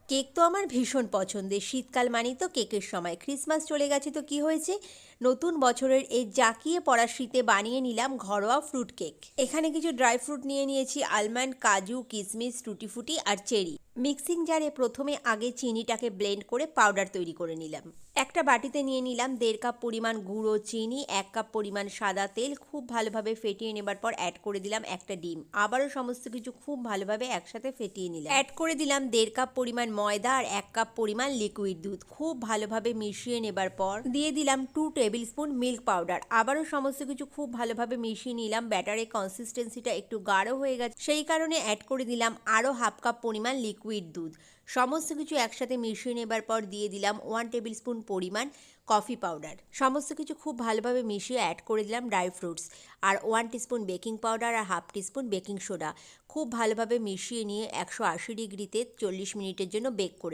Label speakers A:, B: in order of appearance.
A: Cake তো আমার ভীষণ পছন্দের। শীতকাল মানেই তো কেকের সময়। ক্রিসমাস চলে গেছে তো কি হয়েছে? নতুন বছরের এই জাঁকিয়ে পড়া শীতে বানিয়ে নিলাম ঘরোয়া ফ্রুট কেক। এখানে কিছু ড্রাই ফ্রুট নিয়ে নিয়েছি, আলমন্ড, কাজু, কিশমিশ, টুটি ফুটি আর চেরি। মিক্সিং জারে প্রথমে আগে চিনিটাকে ব্লেন্ড করে পাউডার তৈরি করে নিলাম। একটা বাটিতে নিয়ে নিলাম 1.5 কাপ পরিমাণ গুঁড়ো চিনি, 1 কাপ পরিমাণ সাদা তেল। খুব ভালোভাবে ফেটিয়ে নেবার পর অ্যাড করে দিলাম একটা ডিম। আবারও সমস্ত কিছু খুব ভালোভাবে একসাথে ফেটিয়ে নিলাম। অ্যাড করে দিলাম 1.5 কাপ পরিমাণ ময়দা আর 1 কাপ পরিমাণ লিকুইড দুধ। খুব ভালোভাবে মিশিয়ে নেবার পর দিয়ে দিলাম 2 টেবিল স্পুন মিল্ক পাউডার। আবারও সমস্ত কিছু খুব ভালোভাবে মিশিয়ে নিলাম। ব্যাটারের কনসিস্টেন্সিটা একটু গাঢ় হয়ে গেছে, সেই কারণে অ্যাড করে দিলাম আরও হাফ কাপ পরিমাণ লিকুইড দুধ। সমস্ত কিছু একসাথে মিশিয়ে নেবার পর দিয়ে দিলাম 1 টেবিল স্পুন পরিমাণ কফি পাউডার। সমস্ত কিছু খুব ভালোভাবে মিশিয়ে অ্যাড করে দিলাম ড্রাই ফ্রুটস আর 1 টিস্পুন বেকিং পাউডার আর হাফ টিস্পুন বেকিং সোডা। খুব ভালোভাবে মিশিয়ে নিয়ে 180 ডিগ্রিতে 40 মিনিটের জন্য বেক করে